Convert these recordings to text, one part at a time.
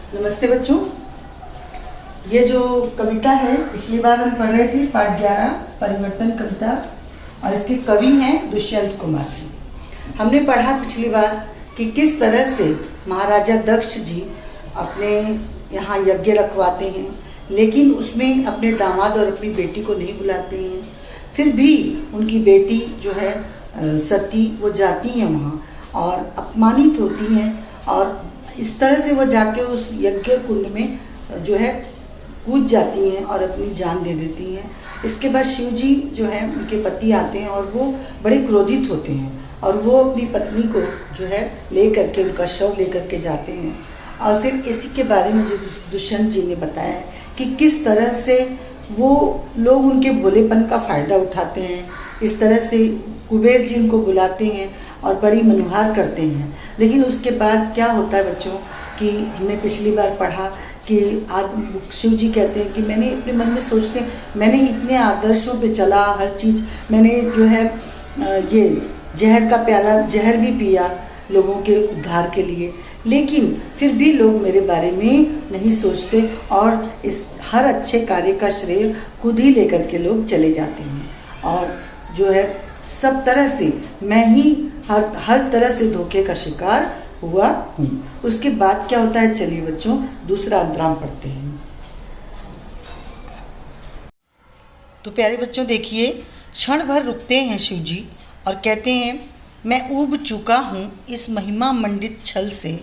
नमस्ते बच्चों। ये जो कविता है पिछली बार हम पढ़ रहे थे पाठ 11 परिवर्तन कविता, और इसके कवि हैं दुष्यंत कुमार जी। हमने पढ़ा पिछली बार कि किस तरह से महाराजा दक्ष जी अपने यहाँ यज्ञ रखवाते हैं, लेकिन उसमें अपने दामाद और अपनी बेटी को नहीं बुलाते हैं। फिर भी उनकी बेटी जो है सती, वो जाती हैं वहाँ और अपमानित होती हैं, और इस तरह से वो जाके उस यज्ञ कुंड में जो है कूद जाती हैं और अपनी जान दे देती हैं। इसके बाद शिव जी जो है उनके पति आते हैं और वो बड़े क्रोधित होते हैं, और वो अपनी पत्नी को जो है ले करके, उनका शव ले करके जाते हैं। और फिर इसी के बारे में जो दुष्यंत जी ने बताया है कि किस तरह से वो लोग उनके भोलेपन का फ़ायदा उठाते हैं। इस तरह से कुबेर जी उनको बुलाते हैं और बड़ी मनुहार करते हैं। लेकिन उसके बाद क्या होता है बच्चों कि हमने पिछली बार पढ़ा कि आज शिव जी कहते हैं कि मैंने अपने मन में सोचते हैं, मैंने इतने आदर्शों पे चला, हर चीज़ मैंने जो है ये जहर का प्याला, जहर भी पिया लोगों के उद्धार के लिए, लेकिन फिर भी लोग मेरे बारे में नहीं सोचते और इस हर अच्छे कार्य का श्रेय खुद ही लेकर के लोग चले जाते हैं। और जो है सब तरह से मैं ही हर तरह से धोखे का शिकार हुआ हूँ। उसके बाद क्या होता है, चलिए बच्चों दूसरा अंतराम पढ़ते हैं। तो प्यारे बच्चों देखिए, क्षण भर रुकते हैं शिव जी और कहते हैं, मैं ऊब चुका हूँ इस महिमा मंडित छल से,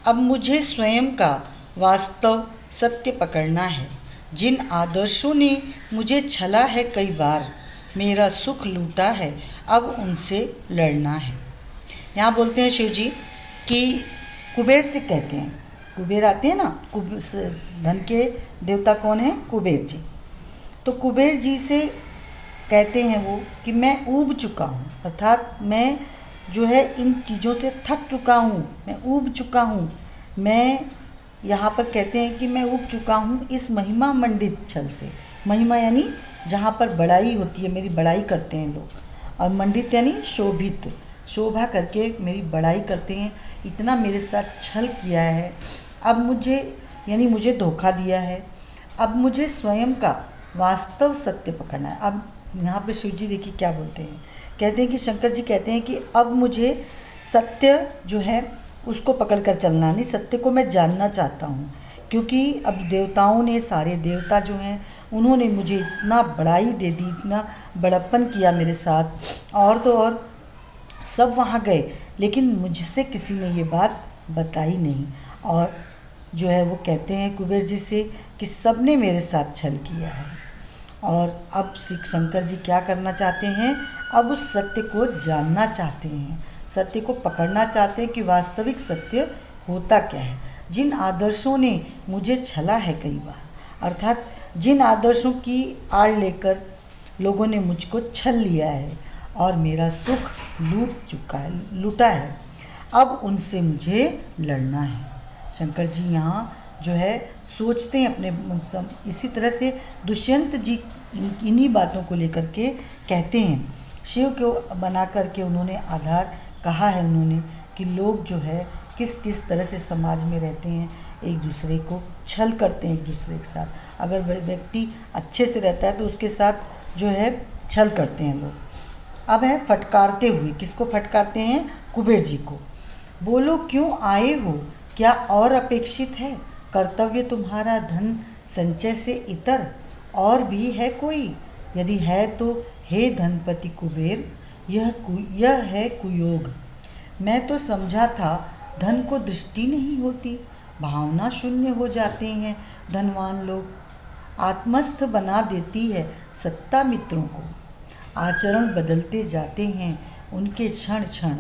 अब मुझे स्वयं का वास्तव सत्य पकड़ना है। जिन आदर्शों ने मुझे छला है कई बार, मेरा सुख लूटा है, अब उनसे लड़ना है। यहाँ बोलते हैं शिव जी कि कुबेर से कहते हैं, कुबेर आते हैं ना, धन के देवता कौन है, कुबेर जी। तो कुबेर जी से कहते हैं वो कि मैं ऊब चुका हूँ, अर्थात मैं जो है इन चीज़ों से थक चुका हूँ, मैं ऊब चुका हूँ। मैं यहाँ पर कहते हैं कि मैं ऊब चुका हूँ इस महिमा मंडित छल से। महिमा यानी जहाँ पर बड़ाई होती है, मेरी बड़ाई करते हैं लोग, और मंडित यानी शोभित, शोभा करके मेरी बड़ाई करते हैं। इतना मेरे साथ छल किया है, अब मुझे यानी मुझे धोखा दिया है, अब मुझे स्वयं का वास्तव सत्य पकड़ना है। अब यहाँ पे शिव जी देखिए क्या बोलते हैं, कहते हैं कि शंकर जी कहते हैं कि अब मुझे सत्य जो है उसको पकड़ कर चलना नहीं, सत्य को मैं जानना चाहता हूँ। क्योंकि अब देवताओं ने, सारे देवता जो हैं उन्होंने मुझे इतना बड़ाई दे दी, इतना बड़प्पन किया मेरे साथ, और तो और सब वहाँ गए, लेकिन मुझसे किसी ने ये बात बताई नहीं। और जो है वो कहते हैं कुबेर जी से कि सब ने मेरे साथ छल किया है। और अब शंकर जी क्या करना चाहते हैं, अब उस सत्य को जानना चाहते हैं, सत्य को पकड़ना चाहते हैं कि वास्तविक सत्य होता क्या है। जिन आदर्शों ने मुझे छला है कई बार, अर्थात जिन आदर्शों की आड़ लेकर लोगों ने मुझको छल लिया है और मेरा सुख लूटा है, अब उनसे मुझे लड़ना है। शंकर जी यहाँ जो है सोचते हैं अपने, इसी तरह से दुष्यंत जी इन्हीं बातों को लेकर के कहते हैं। शिव को बना करके उन्होंने आधार कहा है उन्होंने कि लोग जो है किस किस तरह से समाज में रहते हैं, एक दूसरे को छल करते हैं एक दूसरे के साथ। अगर वह व्यक्ति अच्छे से रहता है तो उसके साथ जो है छल करते हैं लोग। अब है फटकारते हुए, किसको फटकारते हैं, कुबेर जी को। बोलो क्यों आए हो, क्या और अपेक्षित है, कर्तव्य तुम्हारा धन संचय से इतर और भी है कोई, यदि है तो हे धनपति कुबेर, यह है कुयोग। मैं तो समझा था धन को दृष्टि नहीं होती, भावना शून्य हो जाते हैं धनवान लोग, आत्मस्थ बना देती है सत्ता मित्रों को, आचरण बदलते जाते हैं उनके क्षण क्षण,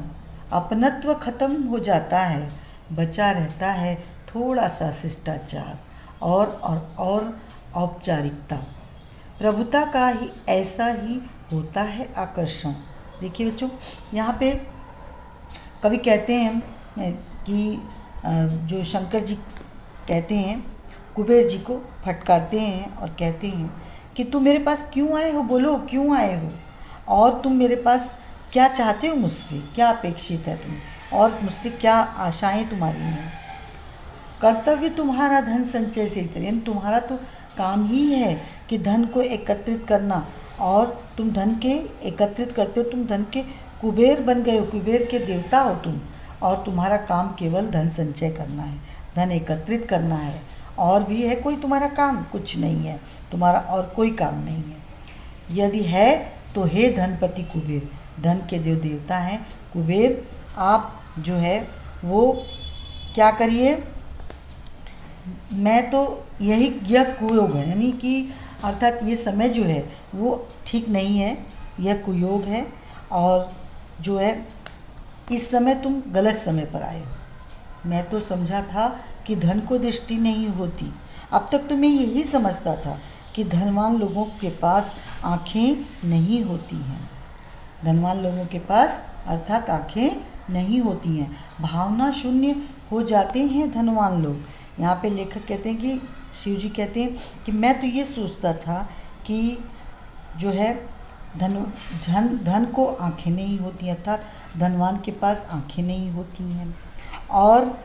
अपनत्व खत्म हो जाता है, बचा रहता है थोड़ा सा शिष्टाचार और औपचारिकता, प्रभुता का ही ऐसा ही होता है आकर्षण। देखिए बच्चों, यहाँ पे कवि कहते हैं कि जो शंकर जी कहते हैं कुबेर जी को फटकारते हैं और कहते हैं कि तुम मेरे पास क्यों आए हो, बोलो क्यों आए हो, और तुम मेरे पास क्या चाहते हो मुझसे, क्या अपेक्षित है तुम्हें, और मुझसे क्या आशाएं तुम्हारी हैं। कर्तव्य तुम्हारा धन संचय से इतर, यानी तुम्हारा तो काम ही है कि धन को एकत्रित करना, और तुम धन के एकत्रित करते हो, तुम धन के कुबेर बन गए हो, कुबेर के देवता हो तुम, और तुम्हारा काम केवल धन संचय करना है, धन एकत्रित करना है, और भी है कोई तुम्हारा काम? कुछ नहीं है तुम्हारा, और कोई काम नहीं है। यदि है तो हे धनपति कुबेर, धन के जो देवता हैं कुबेर, आप जो है वो क्या करिए, मैं तो यह कुयोग है, यानी कि अर्थात ये समय जो है वो ठीक नहीं है, यह कुयोग है, और जो है इस समय तुम गलत समय पर आए हो। मैं तो समझा था कि धन को दृष्टि नहीं होती, अब तक तो मैं यही समझता था कि धनवान लोगों के पास आँखें नहीं होती हैं, धनवान लोगों के पास अर्थात आँखें नहीं होती हैं, भावना शून्य हो जाते हैं धनवान लोग। यहाँ पे लेखक कहते हैं कि शिव जी कहते हैं कि मैं तो ये सोचता था कि जो है धन को आँखें नहीं होती, अर्थात धनवान के पास आँखें नहीं होती हैं, और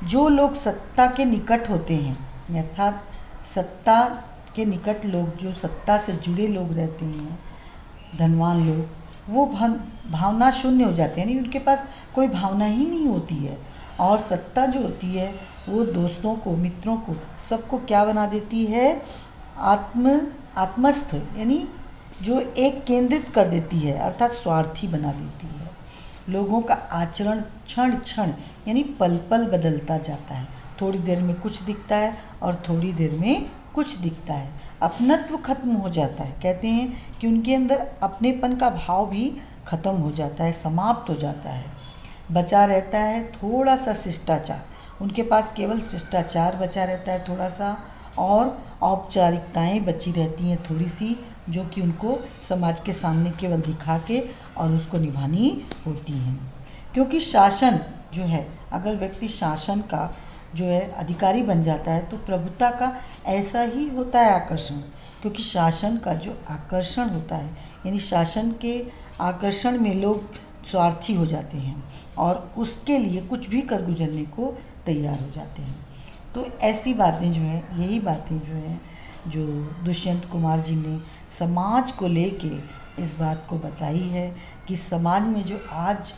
जो लोग सत्ता के निकट होते हैं, अर्थात सत्ता के निकट लोग, जो सत्ता से जुड़े लोग रहते हैं धनवान लोग, वो भावना शून्य हो जाते हैं, यानी उनके पास कोई भावना ही नहीं होती है। और सत्ता जो होती है वो दोस्तों को, मित्रों को, सबको क्या बना देती है? आत्मस्थ, यानी जो एक केंद्रित कर देती है, अर्थात स्वार्थी बना देती है। लोगों का आचरण क्षण क्षण यानी पल पल बदलता जाता है, थोड़ी देर में कुछ दिखता है और थोड़ी देर में कुछ दिखता है, अपनत्व खत्म हो जाता है। कहते हैं कि उनके अंदर अपनेपन का भाव भी खत्म हो जाता है, समाप्त हो जाता है। बचा रहता है थोड़ा सा शिष्टाचार, उनके पास केवल शिष्टाचार बचा रहता है थोड़ा सा, और औपचारिकताएं बची रहती हैं थोड़ी सी, जो कि उनको समाज के सामने केवल दिखा के और उसको निभानी होती हैं। क्योंकि शासन जो है, अगर व्यक्ति शासन का जो है अधिकारी बन जाता है तो प्रभुता का ऐसा ही होता है आकर्षण, क्योंकि शासन का जो आकर्षण होता है, यानी शासन के आकर्षण में लोग स्वार्थी हो जाते हैं और उसके लिए कुछ भी कर गुजरने को तैयार हो जाते हैं। तो ऐसी बातें जो हैं, यही बातें जो हैं जो दुष्यंत कुमार जी ने समाज को लेके इस बात को बताई है कि समाज में जो आज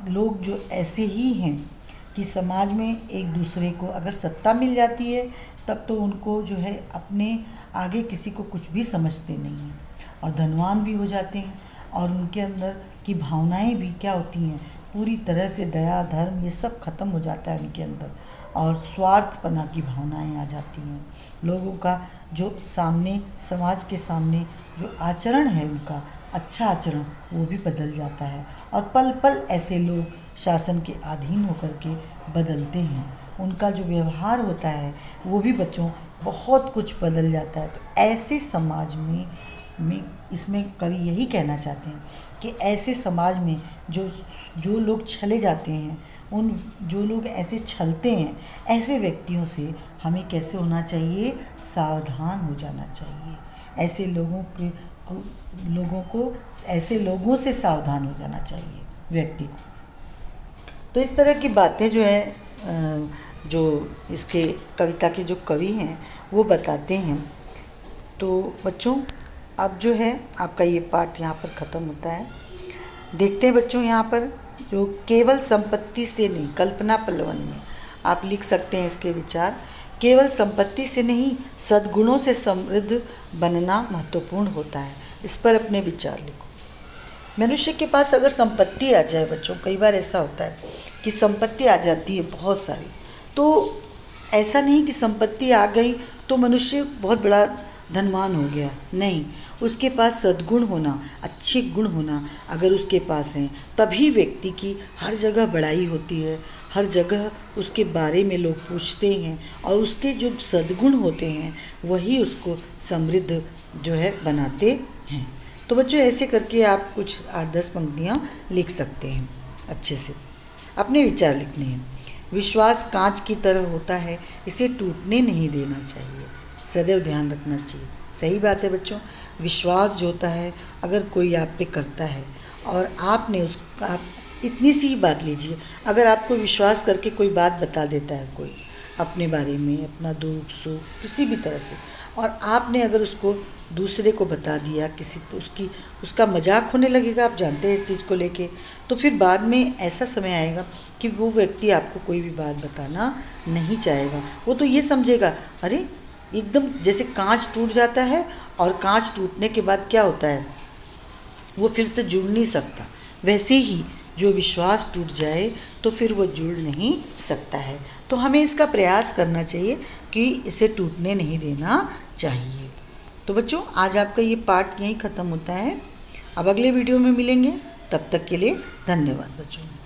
लोग जो ऐसे ही हैं कि समाज में एक दूसरे को अगर सत्ता मिल जाती है तब तो उनको जो है अपने आगे किसी को कुछ भी समझते नहीं हैं और धनवान भी हो जाते हैं, और उनके अंदर की भावनाएं भी क्या होती हैं, पूरी तरह से दया धर्म ये सब खत्म हो जाता है उनके अंदर, और स्वार्थपना की भावनाएं आ जाती हैं। लोगों का जो सामने, समाज के सामने जो आचरण है उनका अच्छा आचरण, वो भी बदल जाता है, और पल पल ऐसे लोग शासन के अधीन होकर के बदलते हैं। उनका जो व्यवहार होता है वो भी बच्चों बहुत कुछ बदल जाता है। तो ऐसे समाज में इसमें कवि यही कहना चाहते हैं कि ऐसे समाज में जो लोग छले जाते हैं, उन जो लोग ऐसे छलते हैं, ऐसे व्यक्तियों से हमें कैसे होना चाहिए? सावधान हो जाना चाहिए। ऐसे लोगों को ऐसे लोगों से सावधान हो जाना चाहिए व्यक्ति को। तो इस तरह की बातें जो है जो इसके कविता के जो कवि हैं वो बताते हैं। तो बच्चों अब जो है आपका ये पाठ यहाँ पर ख़त्म होता है। देखते हैं बच्चों यहाँ पर जो केवल संपत्ति से नहीं, कल्पना पल्लवन में आप लिख सकते हैं इसके विचार। केवल संपत्ति से नहीं, सद्गुणों से समृद्ध बनना महत्वपूर्ण होता है। इस पर अपने विचार लिखो। मनुष्य के पास अगर संपत्ति आ जाए बच्चों, कई बार ऐसा होता है कि संपत्ति आ जाती है बहुत सारी, तो ऐसा नहीं कि संपत्ति आ गई तो मनुष्य बहुत बड़ा धनवान हो गया, नहीं। उसके पास सद्गुण होना, अच्छे गुण होना अगर उसके पास हैं, तभी व्यक्ति की हर जगह बड़ाई होती है, हर जगह उसके बारे में लोग पूछते हैं, और उसके जो सद्गुण होते हैं वही उसको समृद्ध जो है बनाते हैं। तो बच्चों ऐसे करके आप कुछ 8-10 पंक्तियाँ लिख सकते हैं, अच्छे से अपने विचार लिखने हैं। विश्वास कांच की तरह होता है, इसे टूटने नहीं देना चाहिए, सदैव ध्यान रखना चाहिए। सही बात है बच्चों, विश्वास जो होता है अगर कोई आप पे करता है और आपने आप इतनी सी बात लीजिए, अगर आपको विश्वास करके कोई बात बता देता है कोई, अपने बारे में, अपना दुख सुख किसी भी तरह से, और आपने अगर उसको दूसरे को बता दिया किसी, तो उसका मजाक होने लगेगा, आप जानते हैं इस चीज़ को लेके। तो फिर बाद में ऐसा समय आएगा कि वो व्यक्ति आपको कोई भी बात बताना नहीं चाहेगा। वो तो ये समझेगा, अरे एकदम जैसे कांच टूट जाता है, और कांच टूटने के बाद क्या होता है, वो फिर से जुड़ नहीं सकता। वैसे ही जो विश्वास टूट जाए तो फिर वो जुड़ नहीं सकता है। तो हमें इसका प्रयास करना चाहिए कि इसे टूटने नहीं देना चाहिए। तो बच्चों, आज आपका ये पार्ट यहीं ख़त्म होता है। अब अगले वीडियो में मिलेंगे, तब तक के लिए धन्यवाद बच्चों।